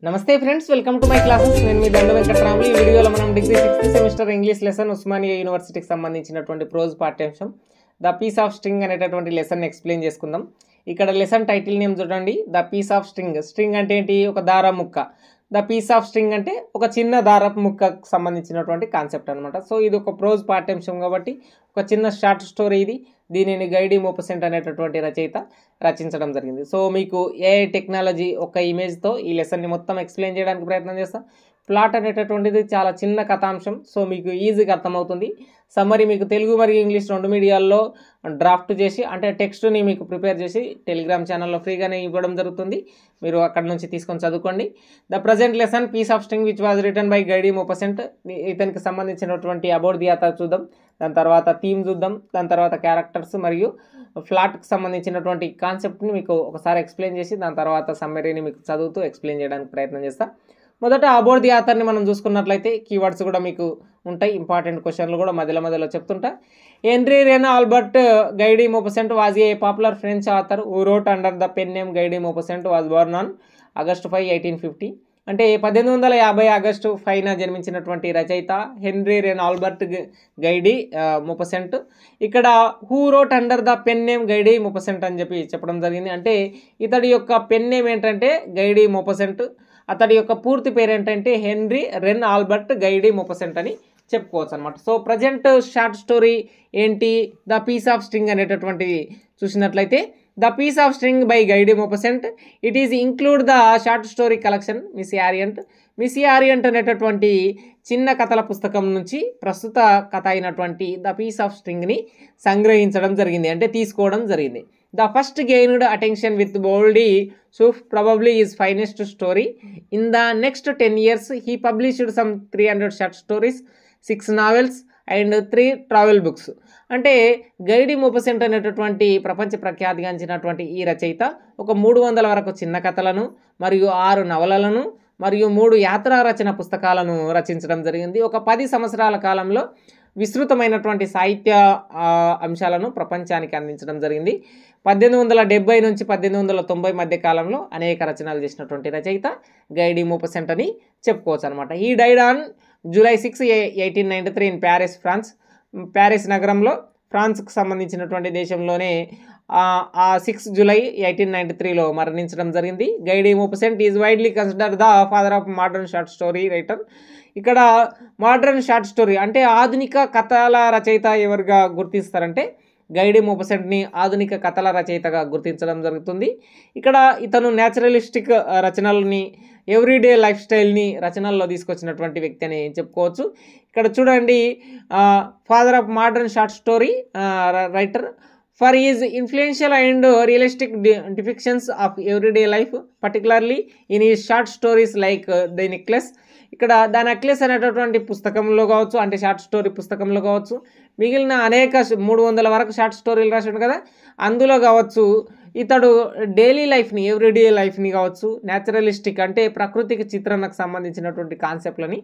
నమస్తే friends, welcome to my classes. నేను మీ దండు వెంకటరాములు. ఈ వీడియోలో మనం degree 6th semester English lesson Osmania యూనివర్సిటీకి సంబంధించినటువంటి ప్రోజ్ పాఠ్యాంశం ద పీస్ ఆఫ్ స్ట్రింగ్ అనేటటువంటి లెసన్ ఎక్స్ప్లెయిన్ చేసుకుందాం. ఇక్కడ లెసన్ టైటిల్ నేమ్ చూడండి, the piece of string. String అంటే ఏంటి? ఒక దారం ముక్క. ద పీస్ ఆఫ్ స్ట్రింగ్ అంటే ఒక చిన్న దారపు ముక్కకు సంబంధించినటువంటి కాన్సెప్ట్ అనమాట. సో ఇది ఒక ప్రోజ్ పాఠ్యాంశం కాబట్టి ఒక చిన్న షార్ట్ స్టోరీ ఇది. దీనిని గైడీ మోపసెంట్ అనేటటువంటి రచయిత రచించడం జరిగింది. సో మీకు ఏఐ టెక్నాలజీ ఒక ఇమేజ్తో ఈ లెసన్ని మొత్తం ఎక్స్ప్లెయిన్ చేయడానికి ప్రయత్నం చేస్తాం. ప్లాట్ అనేటటువంటిది చాలా చిన్న కథాంశం, సో మీకు ఈజీగా అర్థమవుతుంది. సమ్మరీ మీకు తెలుగు మరియు ఇంగ్లీష్ రెండు మీడియాల్లో డ్రాఫ్ట్ చేసి, అంటే టెక్స్ట్ని మీకు ప్రిపేర్ చేసి టెలిగ్రామ్ ఛానల్లో ఫ్రీగానే ఇవ్వడం జరుగుతుంది. మీరు అక్కడ నుంచి తీసుకొని చదువుకోండి. The present lesson piece of string which was written by Guy de Maupassant. ఇతనికి సంబంధించినటువంటి అబౌట్ ది ఆథర్ చూద్దాం, దాని తర్వాత థీమ్ చూద్దాం, దాని తర్వాత క్యారెక్టర్స్ మరియు ఫ్లాట్కి సంబంధించినటువంటి కాన్సెప్ట్ని మీకు ఒకసారి ఎక్స్ప్లెయిన్ చేసి దాని తర్వాత సమ్మరీని మీకు చదువుతూ ఎక్స్ప్లెయిన్ చేయడానికి ప్రయత్నం చేస్తాను. మొదట అబౌట్ ది ఆథర్ని మనం చూసుకున్నట్లయితే కీవర్డ్స్ కూడా మీకు ఉంటాయి, ఇంపార్టెంట్ క్వశ్చన్లు కూడా మధ్యలో చెప్తుంటా. Henri René Albert Guy de Maupassant was a popular French author who wrote under the pen name Guy de Maupassant was born on August 5, 1850. అంటే 1850 ఆగస్టు 5న జన్మించినటువంటి రచయిత henry René Albert Guy de Maupassant. ఇక్కడ who wrote under the pen name Guy de Maupassant అని చెప్పడం జరిగింది. అంటే ఇతడి యొక్క పెన్ నేమ్ ఏంటంటే గైడీ మోపసెంట్, అతడి యొక్క పూర్తి పేరు ఏంటంటే henry René Albert Guy de Maupassant అని చెప్పుకోవచ్చు అనమాట. సో ప్రజెంట్ షార్ట్ స్టోరీ ఏంటి? ద పీస్ ఆఫ్ స్ట్రింగ్ అనేటటువంటిది చూసినట్లయితే the piece of string by Guy de Maupassant. It is include the short story collection Miss Harriet. Miss Harriet అనేటటువంటి చిన్న కథల పుస్తకం నుంచి ప్రస్తుత కథ అయినటువంటి ద పీస్ ఆఫ్ స్ట్రింగ్ని సంగ్రహించడం జరిగింది, అంటే తీసుకోవడం జరిగింది. The first gained attention with Boule de Suif probably is finest story. In the next 10 years he published some 300 short stories, 6 novels and 3 travel books. అంటే గైడీ మోపసెంట్ అనేటటువంటి ప్రపంచ ప్రఖ్యాతిగాంచినటువంటి ఈ రచయిత ఒక 300 వరకు చిన్న కథలను మరియు 6 నవలలను మరియు 3 యాత్రా రచన పుస్తకాలను రచించడం జరిగింది. ఒక 10 సంవత్సరాల కాలంలో విస్తృతమైనటువంటి సాహిత్య అంశాలను ప్రపంచానికి అందించడం జరిగింది. 1870 నుంచి 1890 మధ్య కాలంలో అనేక రచనలు చేసినటువంటి రచయిత గైడీ మోపసెంట్ అని చెప్పుకోవచ్చు అనమాట. He died on July 6, 1893 in Paris, France. Paris నగరంలో, ఫ్రాన్స్కి సంబంధించినటువంటి దేశంలోనే 6 జూలై 1893లో మరణించడం జరిగింది. Guy de Maupassant is widely considered the father of modern short story writer. ఇక్కడ మోడర్న్ షార్ట్ స్టోరీ అంటే ఆధునిక కథల రచయిత ఎవరుగా గుర్తిస్తారంటే గైడీ మోపసెంట్ని ఆధునిక కథల రచయితగా గుర్తించడం జరుగుతుంది. ఇక్కడ ఇతను న్యాచురలిస్టిక్ రచనల్ని, ఎవ్రీడే లైఫ్ స్టైల్ని రచనల్లో తీసుకొచ్చినటువంటి వ్యక్తి అని చెప్పుకోవచ్చు. ఇక్కడ చూడండి, father of modern short story writer for is influential and realistic depictions of everyday life, particularly in ఈ short stories like the necklace. ఇక్కడ ద నెక్లెస్ అనేటటువంటి పుస్తకంలో కావచ్చు, అంటే షార్ట్ స్టోరీ పుస్తకంలో కావచ్చు, మిగిలిన అనేక 300 వరకు షార్ట్ స్టోరీలు రాశాడు కదా, అందులో కావచ్చు ఇతడు డైలీ లైఫ్ని, ఎవ్రీడే లైఫ్ని కావచ్చు, న్యాచురలిస్టిక్ అంటే ప్రకృతికి చిత్రణకు సంబంధించినటువంటి కాన్సెప్ట్లని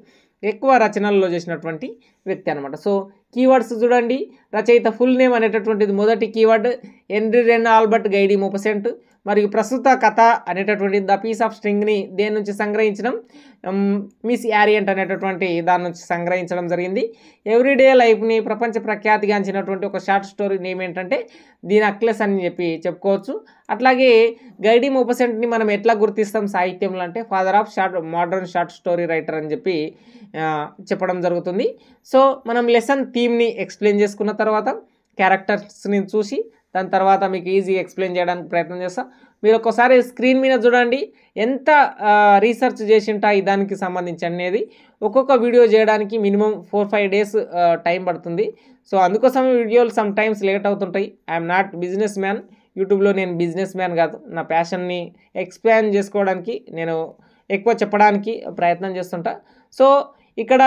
ఎక్కువ రచనల్లో చేసినటువంటి వ్యక్తి అనమాట. సో కీవర్డ్స్ చూడండి, రచయిత ఫుల్ నేమ్ అనేటటువంటిది మొదటి keyword henry René Albert Guy de మోపసెంట్, మరియు ప్రస్తుత కథ అనేటటువంటి ద పీస్ ఆఫ్ స్ట్రింగ్ని దేని నుంచి సంగ్రహించడం, మిస్ ఆరియంట్ అనేటటువంటి దాని నుంచి సంగ్రహించడం జరిగింది. ఎవ్రీడే లైఫ్ని ప్రపంచ ప్రఖ్యాతిగాంచినటువంటి ఒక షార్ట్ స్టోరీ నేమ్ ఏంటంటే ది నెక్లెస్ అని చెప్పుకోవచ్చు. అట్లాగే గైడీ మోపసెంట్ని మనం ఎట్లా గుర్తిస్తాం సాహిత్యంలో అంటే father of modern short story writer అని చెప్పడం జరుగుతుంది. సో మనం లెసన్ థీమ్ని ఎక్స్ప్లెయిన్ చేసుకున్న తర్వాత క్యారెక్టర్స్ని చూసి దాని తర్వాత మీకు ఈజీగా ఎక్స్ప్లెయిన్ చేయడానికి ప్రయత్నం చేస్తాం. మీరు ఒక్కసారి స్క్రీన్ మీద చూడండి, ఎంత రీసెర్చ్ చేసింటా ఈ దానికి సంబంధించి అనేది. ఒక్కొక్క వీడియో చేయడానికి మినిమం 4-5 days టైం పడుతుంది. సో అందుకోసం వీడియోలు సమ్ టైమ్స్ లేట్ అవుతుంటాయి. ఐఎమ్ నాట్ బిజినెస్ మ్యాన్, యూట్యూబ్లో నేను బిజినెస్ మ్యాన్ కాదు. నా ప్యాషన్ని ఎక్స్పాండ్ చేసుకోవడానికి, నేను ఎక్కువ చెప్పడానికి ప్రయత్నం చేస్తుంటా. సో ఇక్కడ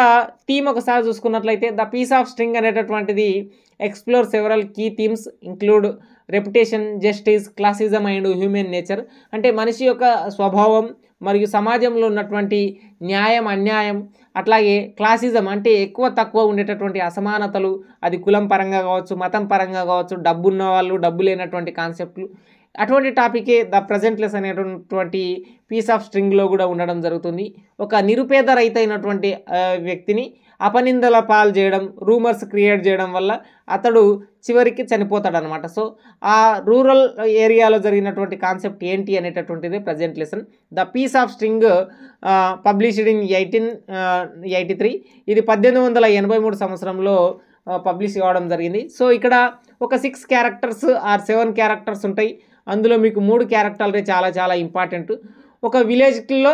థీమ్ ఒకసారి చూసుకున్నట్లయితే ద పీస్ ఆఫ్ స్ట్రింగ్ అనేటటువంటిది explore several key themes include reputation, justice, classism and human nature. అంటే మనిషి యొక్క స్వభావం మరియు సమాజంలో ఉన్నటువంటి న్యాయం, అన్యాయం, అట్లాగే క్లాసిజం అంటే ఎక్కువ తక్కువ ఉండేటటువంటి అసమానతలు, అది కులం పరంగా కావచ్చు, మతం పరంగా కావచ్చు, డబ్బు ఉన్న వాళ్ళు, డబ్బు లేనటువంటి కాన్సెప్ట్లు, అటువంటి టాపికే ద ప్రజెంట్ లెస్ అనేటువంటి పీస్ ఆఫ్ స్ట్రింగ్లో కూడా ఉండడం జరుగుతుంది. ఒక నిరుపేద రైతు అయినటువంటి వ్యక్తిని అపనిందల పాలు చేయడం, రూమర్స్ క్రియేట్ చేయడం వల్ల అతడు చివరికి చనిపోతాడనమాట. సో ఆ రూరల్ ఏరియాలో జరిగినటువంటి కాన్సెప్ట్ ఏంటి అనేటటువంటిది present lesson. The piece of string published in 1883. ఇది 1883 సంవత్సరంలో పబ్లిష్ కావడం జరిగింది. సో ఇక్కడ ఒక 6 క్యారెక్టర్స్ ఆర్ 7 క్యారెక్టర్స్ ఉంటాయి. అందులో మీకు 3 క్యారెక్టర్లే చాలా చాలా ఇంపార్టెంట్. ఒక విలేజ్లో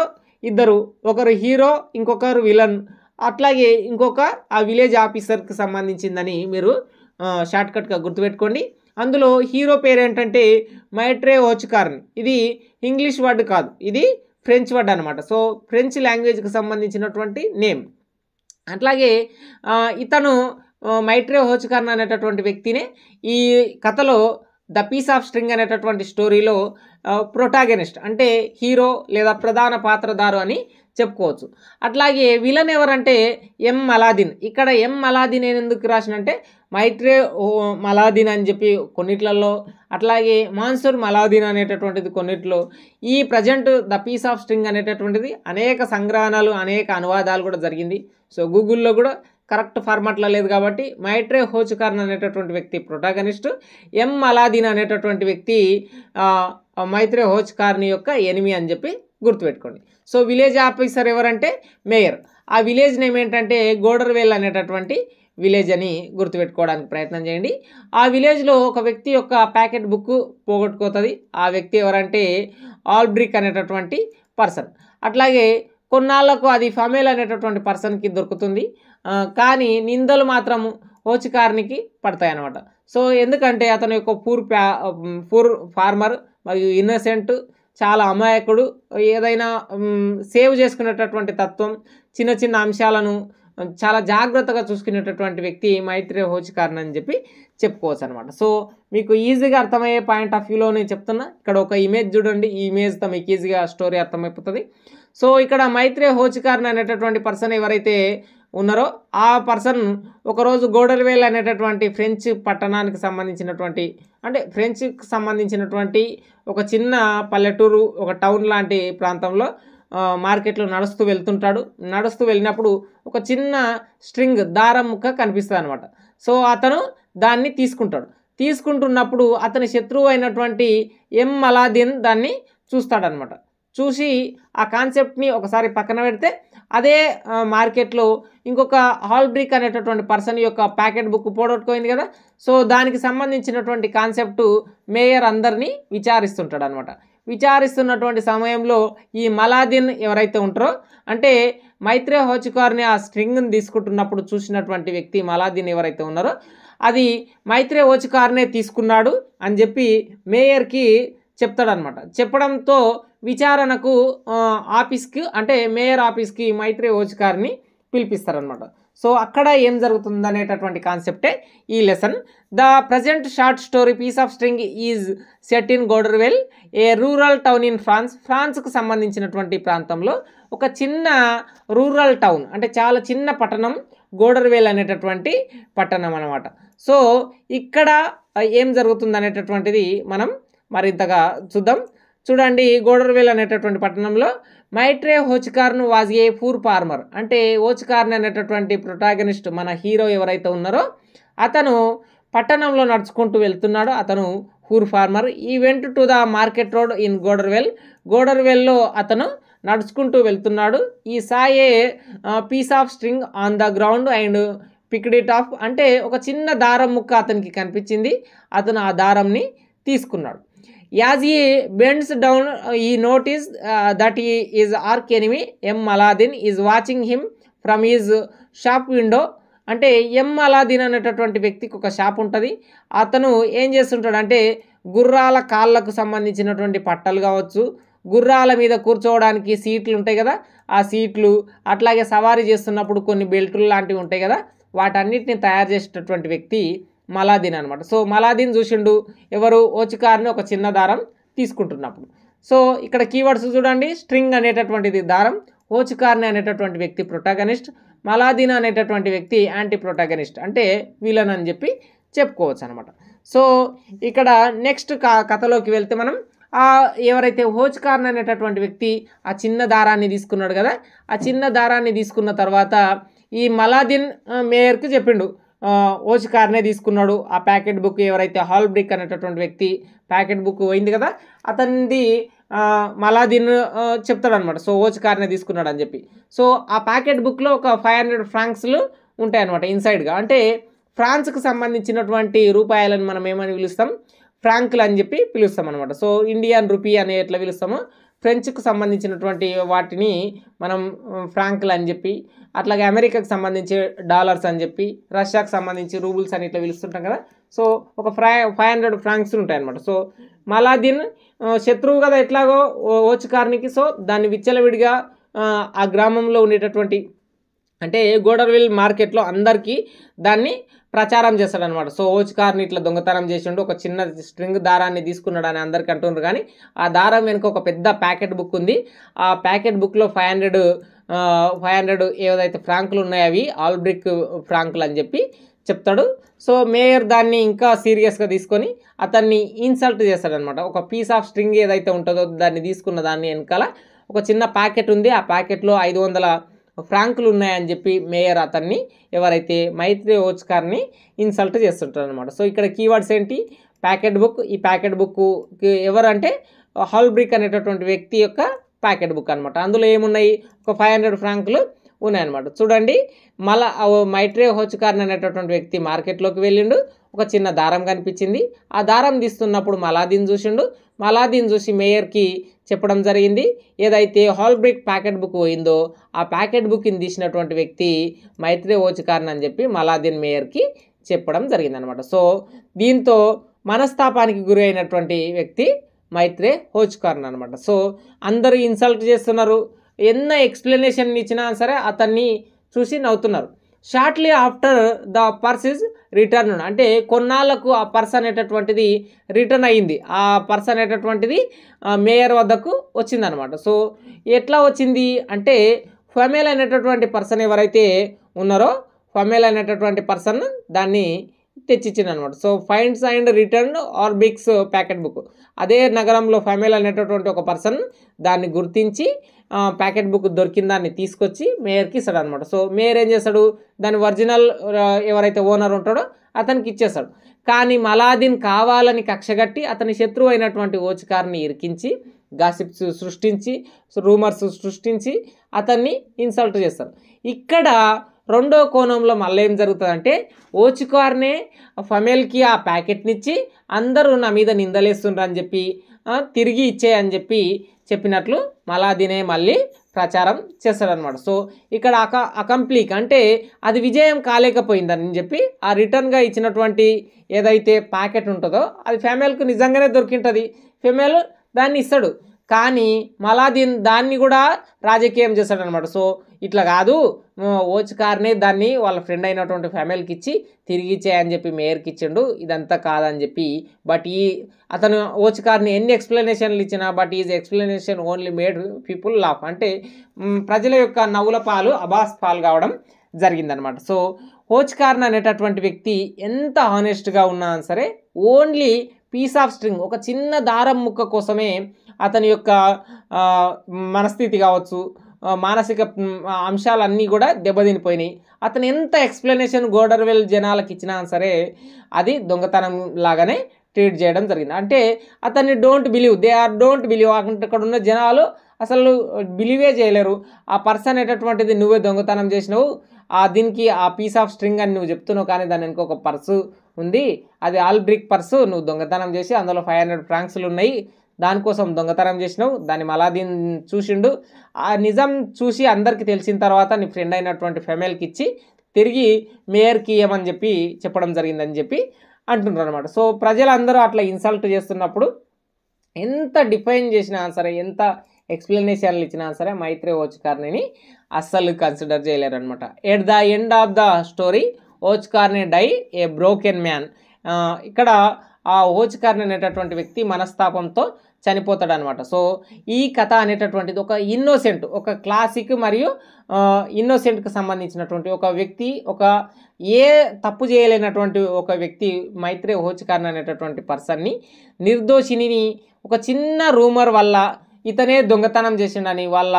ఇద్దరు, ఒకరు హీరో, ఇంకొకరు విలన్, అట్లాగే ఇంకొక ఆ విలేజ్ ఆఫీసర్కి సంబంధించిందని మీరు షార్ట్కట్గా గుర్తుపెట్టుకోండి. అందులో హీరో పేరు ఏంటంటే మైట్రే ఓచ్కార్న్. ఇది ఇంగ్లీష్ వర్డ్ కాదు, ఇది ఫ్రెంచ్ వర్డ్ అనమాట. సో ఫ్రెంచ్ లాంగ్వేజ్కి సంబంధించినటువంటి నేమ్. అట్లాగే ఇతను మైట్రే ఓచ్కార్న్ అనేటటువంటి వ్యక్తినే ఈ కథలో ద పీస్ ఆఫ్ స్ట్రింగ్ అనేటటువంటి స్టోరీలో ప్రొటాగనిస్ట్ అంటే హీరో లేదా ప్రధాన పాత్రధారు అని చెప్పుకోవచ్చు. అట్లాగే విలన్ ఎవరంటే ఎం మలాదిన్. ఇక్కడ ఎం మలాదిన్ ఎందుకు రాసినంటే మైట్రే మలాదిన్ అని చెప్పి కొన్నిట్లలో, అట్లాగే మాన్సూర్ మలాదిన్ అనేటటువంటిది కొన్నిట్లో. ఈ present the piece of string అనేటటువంటిది అనేక సంగ్రహణలు, అనేక అనువాదాలు కూడా జరిగింది. సో గూగుల్లో కూడా కరెక్ట్ ఫార్మాట్లో లేదు కాబట్టి మైట్రే ఓచ్కార్న్ అనేటటువంటి వ్యక్తి ప్రొటాగనిస్ట్, ఎం మలాదిన్ అనేటటువంటి వ్యక్తి మైట్రే ఓచ్కార్న్ యొక్క ఎనిమి అని చెప్పి గుర్తుపెట్టుకోండి. సో విలేజ్ ఆఫీసర్ ఎవరంటే మేయర్. ఆ విలేజ్ నేమ్ ఏంటంటే గోడర్వేల్ అనేటటువంటి విలేజ్ అని గుర్తుపెట్టుకోవడానికి ప్రయత్నం చేయండి. ఆ విలేజ్లో ఒక వ్యక్తి యొక్క ప్యాకెట్ బుక్ పోగొట్టుకోతుంది. ఆ వ్యక్తి ఎవరంటే ఆల్బ్రిక్ అనేటటువంటి పర్సన్. అట్లాగే కొన్నాళ్లకు అది ఫమేల్ అనేటటువంటి పర్సన్కి దొరుకుతుంది. కానీ నిందలు మాత్రం ఓచ్కార్న్కి పడతాయి అన్నమాట. సో ఎందుకంటే అతని యొక్క పూర్ ఫార్మర్ మరియు ఇన్నసెంట్, చాలా అమాయకుడు, ఏదైనా సేవ్ చేసుకునేటటువంటి తత్వం, చిన్న చిన్న అంశాలను చాలా జాగ్రత్తగా చూసుకునేటటువంటి వ్యక్తి మైత్రే ఓచ్కార్న్ అని చెప్పి చెప్పుకోవచ్చు అనమాట. సో మీకు ఈజీగా అర్థమయ్యే పాయింట్ ఆఫ్ వ్యూలో నేను చెప్తున్నా. ఇక్కడ ఒక ఇమేజ్ చూడండి, ఈ ఇమేజ్తో మీకు ఈజీగా స్టోరీ అర్థమైపోతుంది. సో ఇక్కడ మైత్రే ఓచ్కార్న్ అనేటటువంటి పర్సన్ ఎవరైతే ఉన్నారో ఆ పర్సన్ ఒకరోజు గోడర్వేల్ అనేటటువంటి ఫ్రెంచ్ పట్టణానికి సంబంధించినటువంటి, అంటే ఫ్రెంచ్కి సంబంధించినటువంటి ఒక చిన్న పల్లెటూరు, ఒక టౌన్ లాంటి ప్రాంతంలో మార్కెట్లో నడుస్తూ వెళ్తుంటాడు. నడుస్తూ వెళ్ళినప్పుడు ఒక చిన్న స్ట్రింగ్, దారం ముక్క కనిపిస్తుంది అనమాట. సో అతను దాన్ని తీసుకుంటున్నప్పుడు అతని శత్రువు అయినటువంటి ఎం మలాదిన్ దాన్ని చూస్తాడనమాట. చూసి ఆ కాన్సెప్ట్ని ఒకసారి పక్కన పెడితే అదే మార్కెట్లో ఇంకొక ఆల్బ్రిక్ అనేటటువంటి పర్సన్ యొక్క ప్యాకెట్ బుక్ పోగొట్టుకోయింది కదా. సో దానికి సంబంధించినటువంటి కాన్సెప్ట్ మేయర్ అందరినీ విచారిస్తుంటాడు అనమాట. విచారిస్తున్నటువంటి సమయంలో ఈ మలాదిన్ ఎవరైతే ఉంటారో, అంటే మైత్రే ఓచ్కార్న్ ఆ స్ట్రింగ్ని తీసుకుంటున్నప్పుడు చూసినటువంటి వ్యక్తి మలాదిన్ ఎవరైతే ఉన్నారో అది మైత్రే ఓచ్కార్నే తీసుకున్నాడు అని చెప్పి మేయర్కి చెప్తాడనమాట. చెప్పడంతో విచారణకు ఆఫీస్కి, అంటే మేయర్ ఆఫీస్కి మైత్రే ఓచ్కార్ని పిలిపిస్తారనమాట. సో అక్కడ ఏం జరుగుతుంది అనేటటువంటి కాన్సెప్టే ఈ lesson. The present short story piece of string is set in Goderville, a rural town in ఫ్రాన్స్కు సంబంధించినటువంటి ప్రాంతంలో ఒక చిన్న రూరల్ టౌన్, అంటే చాలా చిన్న పట్టణం గోడర్వేల్ అనేటటువంటి పట్టణం అనమాట. సో ఇక్కడ ఏం జరుగుతుంది అనేటటువంటిది మనం మరింతగా చూద్దాం. చూడండి, గోడర్వేల్ అనేటటువంటి పట్టణంలో మైట్రే ఓచ్కార్న్ వాజ్ ఏ పూర్ ఫార్మర్. అంటే ఓచ్కార్న్ అనేటటువంటి ప్రొటాగనిస్ట్, మన హీరో ఎవరైతే ఉన్నారో అతను పట్టణంలో నడుచుకుంటూ వెళ్తున్నాడు. అతను poor farmer. He went to the market road in గోడర్వేల్లో అతను నడుచుకుంటూ వెళ్తున్నాడు. He saw a piece of string on the ground and picked it off. అంటే ఒక చిన్న దారం ముక్క అతనికి కనిపించింది. అతను ఆ దారంని తీసుకున్నాడు. As he bends down he notices that he is arch enemy M Malandain is watching him from his shop window. అంటే ఎం మలాదిన్ అనేటటువంటి వ్యక్తికి ఒక షాప్ ఉంటుంది. అతను ఏం చేస్తుంటాడు అంటే గుర్రాల కాళ్ళకు సంబంధించినటువంటి పట్టలు కావచ్చు, గుర్రాల మీద కూర్చోవడానికి సీట్లు ఉంటాయి కదా, ఆ సీట్లు, అట్లాగే సవారీ చేస్తున్నప్పుడు కొన్ని బెల్టులు లాంటివి ఉంటాయి కదా, వాటన్నిటిని తయారు చేసేటటువంటి వ్యక్తి మలాదిన్ అనమాట. సో మలాదిన్ చూసిండు ఎవరు, ఓచ్కార్న్ ఒక చిన్న దారం తీసుకుంటున్నప్పుడు. సో ఇక్కడ కీవర్డ్స్ చూడండి, స్ట్రింగ్ అనేటటువంటిది దారం, ఓచ్కార్న్ అనేటటువంటి వ్యక్తి ప్రొటాగనిస్ట్, మలాదిన్ అనేటటువంటి వ్యక్తి యాంటీ ప్రొటాగనిస్ట్, అంటే విలన్ అని చెప్పి చెప్పుకోవచ్చు అనమాట. సో ఇక్కడ నెక్స్ట్ కథలోకి వెళ్తే మనం ఎవరైతే హోచ్కార్న్ అనేటటువంటి వ్యక్తి ఆ చిన్న దారాన్ని తీసుకున్నాడు కదా, ఆ చిన్న దారాన్ని తీసుకున్న తర్వాత ఈ మలాదిన్ మేయర్కి చెప్పిండు హోచ్కార్నే తీసుకున్నాడు. ఆ ప్యాకెట్ బుక్ ఎవరైతే హాల్బ్రిక్ అనేటటువంటి వ్యక్తి ప్యాకెట్ బుక్ పోయింది కదా, అతనిది మలాదిన్ చెప్తాడు అనమాట. సో హోచ్కార్నే తీసుకున్నాడు అని చెప్పి. సో ఆ ప్యాకెట్ బుక్లో ఒక 500 ఫ్రాంక్స్లు ఉంటాయన్నమాట ఇన్సైడ్గా. అంటే ఫ్రాన్స్కి సంబంధించినటువంటి రూపాయలను మనం ఏమని పిలుస్తాం, ఫ్రాంక్లు అని చెప్పి పిలుస్తాం అనమాట. సో ఇండియన్ రూపీ అని ఎట్లా పిలుస్తామో ఫ్రెంచ్కు సంబంధించినటువంటి వాటిని మనం ఫ్రాంక్లు అని చెప్పి, అట్లాగే అమెరికాకి సంబంధించి డాలర్స్ అని చెప్పి, రష్యాకి సంబంధించి రూబుల్స్ అని ఇట్లా పిలుస్తుంటాం కదా. సో ఒక 500 ఫ్రాంక్స్ ఉంటాయి అనమాట. సో మలాదిన్ శత్రువు కదా ఎట్లాగో హోచ్కార్న్కి. సో దాన్ని విచ్చలవిడిగా ఆ గ్రామంలో ఉండేటటువంటి అంటే గోడర్విల్ మార్కెట్లో అందరికీ దాన్ని ప్రచారం చేస్తాడనమాట. సో హోచ్కార్న్ ఇట్లా దొంగతనం చేసిండు, ఒక చిన్న స్ట్రింగ్ దారాన్ని తీసుకున్నాడు అని అందరికీ అంటున్నారు. కానీ ఆ దారం వెనుక ఒక పెద్ద ప్యాకెట్ బుక్ ఉంది. ఆ ప్యాకెట్ బుక్లో 500 ఏదైతే ఫ్రాంకులు ఉన్నాయో అవి ఆల్బ్రిక్ ఫ్రాంకులు అని చెప్పి చెప్తాడు. సో మేయర్ దాన్ని ఇంకా సీరియస్గా తీసుకొని అతన్ని ఇన్సల్ట్ చేస్తాడనమాట. ఒక పీస్ ఆఫ్ స్ట్రింగ్ ఏదైతే ఉంటుందో దాన్ని తీసుకున్న దాన్ని వెనకాల ఒక చిన్న ప్యాకెట్ ఉంది, ఆ ప్యాకెట్లో 500 ఫ్రాంకులు ఉన్నాయని చెప్పి మేయర్ అతన్ని ఎవరైతే మైత్రి హోచ్కార్ని ఇన్సల్ట్ చేస్తుంటారు అనమాట. సో ఇక్కడ కీవర్డ్స్ ఏంటి, ప్యాకెట్ బుక్. ఈ ప్యాకెట్ బుక్ ఎవరంటే హాల్బ్రిక్ అనేటటువంటి వ్యక్తి యొక్క ప్యాకెట్ బుక్ అనమాట. అందులో ఏమున్నాయి, ఒక 500 ఫ్రాంకులు ఉన్నాయన్నమాట. చూడండి, మళ్ళా మైత్రి హోచ్కార్న్ అనేటటువంటి వ్యక్తి మార్కెట్లోకి వెళ్ళిండు, ఒక చిన్న దారం కనిపించింది. ఆ దారం తీస్తున్నప్పుడు మలాదిన్ చూసిండు. మలాదిన్ చూసి మేయర్కి చెప్పడం జరిగింది, ఏదైతే హాల్బ్రిక్ ప్యాకెట్ బుక్ పోయిందో ఆ ప్యాకెట్ బుక్ని తీసినటువంటి వ్యక్తి మైత్రి హోచ్కార్న్ అని చెప్పి మలాదిన్ మేయర్కి చెప్పడం జరిగిందనమాట. సో దీంతో మనస్తాపానికి గురి అయినటువంటి వ్యక్తి మైత్రి హోచ్కార్న్ అనమాట. సో అందరూ ఇన్సల్ట్ చేస్తున్నారు, ఎన్న ఎక్స్ప్లెనేషన్ ఇచ్చినా సరే అతన్ని చూసి నవ్వుతున్నారు. Shortly after the purse is return, అంటే కొన్నాళ్ళకు ఆ పర్స్ అనేటటువంటిది రిటర్న్ అయ్యింది. ఆ పర్స్ అనేటటువంటిది మేయర్ వద్దకు వచ్చిందనమాట. సో ఎట్లా వచ్చింది అంటే ఫమెల్ అనేటటువంటి పర్సన్ ఎవరైతే ఉన్నారో ఫమెల్ అనేటటువంటి పర్సన్ దాన్ని తెచ్చిచ్చింది అనమాట. So finds and return Houlbreque's packet book, అదే నగరంలో ఫమెల్ అనేటటువంటి ఒక పర్సన్ దాన్ని గుర్తించి ప్యాకెట్ బుక్ దొరికిన దాన్ని తీసుకొచ్చి మేయర్కి ఇస్తాడు అనమాట. సో మేయర్ ఏం చేస్తాడు, దాని ఒరిజినల్ ఎవరైతే ఓనర్ ఉంటాడో అతనికి ఇచ్చేస్తాడు. కానీ మలాదిన్ కావాలని కక్షగట్టి అతని శత్రువు అయినటువంటి హోచ్కార్ని ఇరికించి గాసిప్స్ సృష్టించి రూమర్స్ సృష్టించి అతన్ని ఇన్సల్ట్ చేస్తారు. ఇక్కడ రెండో కోణంలో మళ్ళీ ఏం జరుగుతుందంటే హోచ్కార్నే ఫమెల్కి ఆ ప్యాకెట్నిచ్చి అందరూ నా మీద నిందలేస్తుండ్రు అని చెప్పి తిరిగి ఇచ్చేయని చెప్పి చెప్పినట్లు మలాదినే మళ్ళీ ప్రచారం చేస్తాడనమాట. సో ఇక్కడ అకంప్లీట్ అంటే అది విజయం కాలేకపోయిందని చెప్పి ఆ రిటర్న్గా ఇచ్చినటువంటి ఏదైతే ప్యాకెట్ ఉంటుందో అది ఫెమెల్కు నిజంగానే దొరికింటుంది, ఫెమెల్ దాన్ని ఇస్తాడు. కానీ మలాదిన్ దాన్ని కూడా రాజకీయం చేస్తాడనమాట. సో ఇట్లా కాదు, హోచ్కార్నే దాన్ని వాళ్ళ ఫ్రెండ్ అయినటువంటి ఫ్యామిలీకి ఇచ్చి తిరిగి ఇచ్చేయని చెప్పి మేయర్కి ఇచ్చిండు, ఇదంతా కాదని చెప్పి. బట్ అతను హోచ్కార్ని ఎన్ని ఎక్స్ప్లెనేషన్లు ఇచ్చినా but is explanation only made people laugh, అంటే ప్రజల యొక్క నవ్వుల పాలు అబాస్ పాలు కావడం జరిగిందనమాట. సో హోచ్కార్న్ అనేటటువంటి వ్యక్తి ఎంత హానెస్ట్గా ఉన్నా సరే ఓన్లీ పీస్ ఆఫ్ స్ట్రింగ్, ఒక చిన్న దారం ముక్క కోసమే అతని యొక్క మనస్థితి కావచ్చు, మానసిక అంశాలన్నీ కూడా దెబ్బతినిపోయినాయి. అతను ఎంత ఎక్స్ప్లెనేషన్ గోడర్వెల్ జనాలకు ఇచ్చినా సరే అది దొంగతనం లాగానే ట్రీట్ చేయడం జరిగింది. అంటే అతన్ని డోంట్ బిలీవ్, డోంట్ బిలీవ్, అక్కడ ఉన్న జనాలు అసలు బిలీవే చేయలేరు. ఆ పర్సన్ అనేటటువంటిది నువ్వే దొంగతనం చేసినావు, దీనికి ఆ పీస్ ఆఫ్ స్ట్రింగ్ అని నువ్వు చెప్తున్నావు, కానీ దాని వెనుక ఒక పర్సు ఉంది, అది ఆల్బ్రిక్ పర్సు, నువ్వు దొంగతనం చేసి అందులో 500 ఫ్రాంక్స్లు ఉన్నాయి, దానికోసం దొంగతనం చేసినావు. దాన్ని మలాదిన్ చూసిండు, ఆ నిజం చూసి అందరికీ తెలిసిన తర్వాత నీ ఫ్రెండ్ అయినటువంటి ఫెమెల్కి ఇచ్చి తిరిగి మేయర్కి ఇవ్వమని చెప్పి చెప్పడం జరిగిందని చెప్పి అంటున్నారు అనమాట. సో ప్రజలందరూ అట్లా ఇన్సల్ట్ చేస్తున్నప్పుడు ఎంత డిఫైన్ చేసినా సరే, ఎంత ఎక్స్ప్లెనేషన్లు ఇచ్చినా సరే మైత్రి హోచ్కార్ని అస్సలు కన్సిడర్ చేయలేరు అనమాట. At the end of the story Hauchecorne die a broken man. ఇక్కడ ఆ హోచ్కార్న్ అనేటటువంటి వ్యక్తి మనస్తాపంతో చనిపోతాడు అనమాట. సో ఈ కథ అనేటటువంటిది ఒక ఇన్నోసెంట్, ఒక క్లాసిక్ మరియు ఇన్నోసెంట్కి సంబంధించినటువంటి ఒక వ్యక్తి, ఒక ఏ తప్పు చేయలేనటువంటి ఒక వ్యక్తి మైత్రేయ ఓచ్కార్న్ అనేటటువంటి పర్సన్ని, నిర్దోషిని ఒక చిన్న రూమర్ వల్ల ఇతనే దొంగతనం చేసిండని వాళ్ళ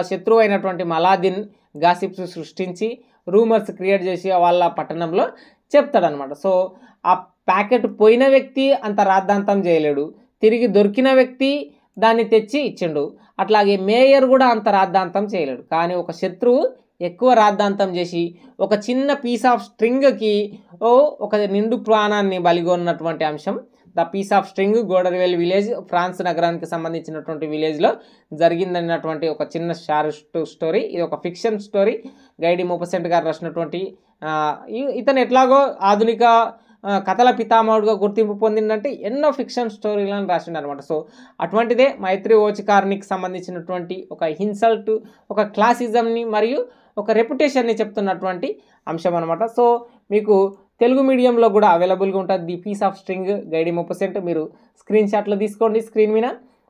శత్రువు అయినటువంటి మలాదిన్ గాసిప్స్ సృష్టించి రూమర్స్ క్రియేట్ చేసి వాళ్ళ పట్టణంలో చెప్తాడనమాట. సో ఆ ప్యాకెట్ పోయిన వ్యక్తి అంత రాద్ధాంతం చేయలేడు, తిరిగి దొరికిన వ్యక్తి దాన్ని తెచ్చి ఇచ్చిండు, అట్లాగే మేయర్ కూడా అంత రాద్ధాంతం చేయలేడు. కానీ ఒక శత్రువు ఎక్కువ రాద్ధాంతం చేసి ఒక చిన్న పీస్ ఆఫ్ స్ట్రింగ్కి ఒక నిండు ప్రాణాన్ని బలిగొన్నటువంటి అంశం the piece of string, Goderville village, France నగరానికి సంబంధించినటువంటి విలేజ్లో జరిగిందన్నటువంటి ఒక చిన్న షార్ట్ స్టోరీ. ఇది ఒక ఫిక్షన్ స్టోరీ. గైడి మోపసెంట్ గారు రాసినటువంటి ఇతను ఎట్లాగో ఆధునిక కథల పితామహుడుగా గుర్తింపు పొందిందంటే ఎన్నో ఫిక్షన్ స్టోరీలను రాసిండు అనమాట. సో అటువంటిదే మైత్రేయ ఓచ్కార్న్కి సంబంధించినటువంటి ఒక ఇన్సల్ట్, ఒక క్లాసిజంని మరియు ఒక రెప్యుటేషన్ని చెప్తున్నటువంటి అంశం అనమాట. సో మీకు తెలుగు మీడియంలో కూడా అవైలబుల్గా ఉంటుంది ది పీస్ ఆఫ్ స్ట్రింగ్ గైడి మోపసెంట్. మీరు స్క్రీన్ షాట్లు తీసుకోండి. స్క్రీన్ మీద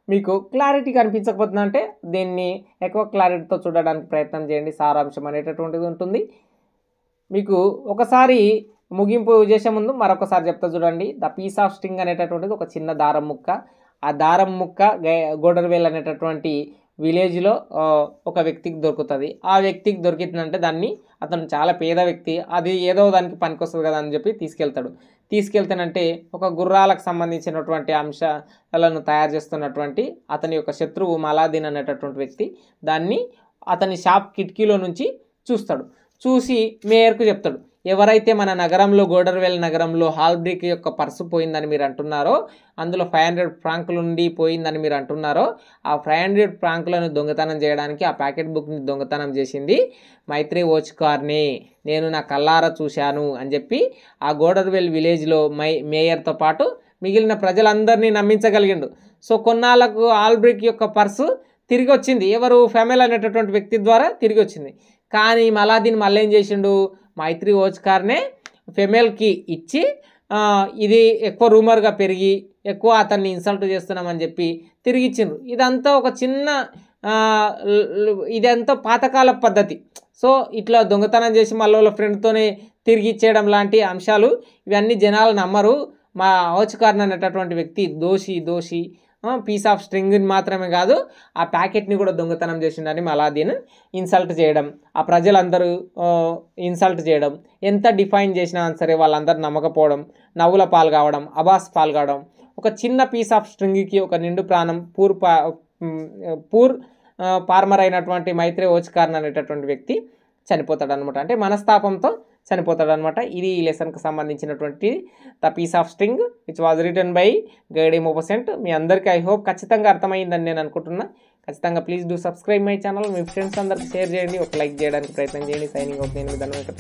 మీకు క్లారిటీ కనిపించకపోతుందంటే దీన్ని ఎక్కువ క్లారిటీతో చూడడానికి ప్రయత్నం చేయండి. సారాంశం అనేటటువంటిది ఉంటుంది. మీకు ఒకసారి ముగింపు చేసే ముందు మరొకసారి చెప్తా చూడండి. ద పీస్ ఆఫ్ స్ట్రింగ్ అనేటటువంటిది ఒక చిన్న దారం ముక్క. ఆ దారం ముక్క గోడర్వేల్ అనేటటువంటి విలేజ్లో ఒక వ్యక్తికి దొరుకుతుంది. ఆ వ్యక్తికి దొరికిందంటే దాన్ని, అతను చాలా పేద వ్యక్తి, అది ఏదో దానికి పనికొస్తుంది కదా అని చెప్పి తీసుకెళ్తానంటే ఒక గుర్రాలకు సంబంధించినటువంటి అంశాలను తయారు చేస్తున్నటువంటి అతని యొక్క శత్రువు మలాదిన్ అనేటటువంటి వ్యక్తి దాన్ని అతని షాప్ కిటికీలో నుంచి చూసి మేయర్కు చెప్తాడు, ఎవరైతే మన నగరంలో గోడర్వేల్ నగరంలో హాల్బ్రిక్ యొక్క పర్సు పోయిందని మీరు అంటున్నారో, అందులో 500 ఫ్రాంకులు ఉండి పోయిందని మీరు అంటున్నారో, ఆ 500 ఫ్రాంకులను దొంగతనం చేయడానికి ఆ ప్యాకెట్ బుక్ని దొంగతనం చేసింది మైత్రేయ ఓచ్కార్నే, నేను నా కళ్ళారా చూశాను అని చెప్పి ఆ గోడర్వేల్ విలేజ్లో మేయర్తో పాటు మిగిలిన ప్రజలందరినీ నమ్మించగలిగిండు. సో కొన్నాళ్ళకు హాల్బ్రిక్ యొక్క పర్సు తిరిగి వచ్చింది, ఎవరు ఫెమెల్ అనేటటువంటి వ్యక్తి ద్వారా తిరిగి వచ్చింది. కానీ మలాదిన్ మళ్ళీ ఏం చేసిండు, మైత్రేయ ఓచ్కార్నే ఫెమేల్కి ఇచ్చి ఇది ఎక్కువ రూమర్గా పెరిగి ఎక్కువ అతన్ని ఇన్సల్ట్ చేస్తున్నామని చెప్పి తిరిగి ఇచ్చిండ్రు. ఇదంతా ఒక చిన్న ఇదంతా పాతకాల పద్ధతి. సో ఇట్లా దొంగతనం చేసి మళ్ళీ వాళ్ళ ఫ్రెండ్తోనే తిరిగి ఇచ్చేయడం లాంటి అంశాలు ఇవన్నీ జనాలు నమ్మరు. మా ఓచ్కార్న్ అనేటటువంటి వ్యక్తి దోషి పీస్ ఆఫ్ స్ట్రింగ్ని మాత్రమే కాదు ఆ ప్యాకెట్ని కూడా దొంగతనం చేసిండని మలాదిన్ ఇన్సల్ట్ చేయడం, ఆ ప్రజలందరూ ఇన్సల్ట్ చేయడం, ఎంత డిఫైన్ చేసినా సరే వాళ్ళందరూ నమ్మకపోవడం, నవ్వుల పాలు కావడం, అబాస్ పాలు కావడం, ఒక చిన్న పీస్ ఆఫ్ స్ట్రింగ్కి ఒక నిండు ప్రాణం పూర్ ఫార్మర్ అయినటువంటి మైత్రేయ ఓచ్కార్న్ అనేటటువంటి వ్యక్తి చనిపోతాడనమాట. అంటే మనస్తాపంతో చనిపోతాడనమాట. ఇది ఈ లెసన్కి సంబంధించినటువంటి the piece of string which was written by Guy de Maupassant. మీ అందరికీ ఐ హోప్ ఖచ్చితంగా అర్థమైందని నేను అనుకుంటున్నా. ఖచ్చితంగా please do subscribe my channel. మీ ఫ్రెండ్స్ అందరికీ షేర్ చేయండి, ఒక లైక్ చేయడానికి ప్రయత్నం చేయండి. సైనింగ్ అవుట్ నేను.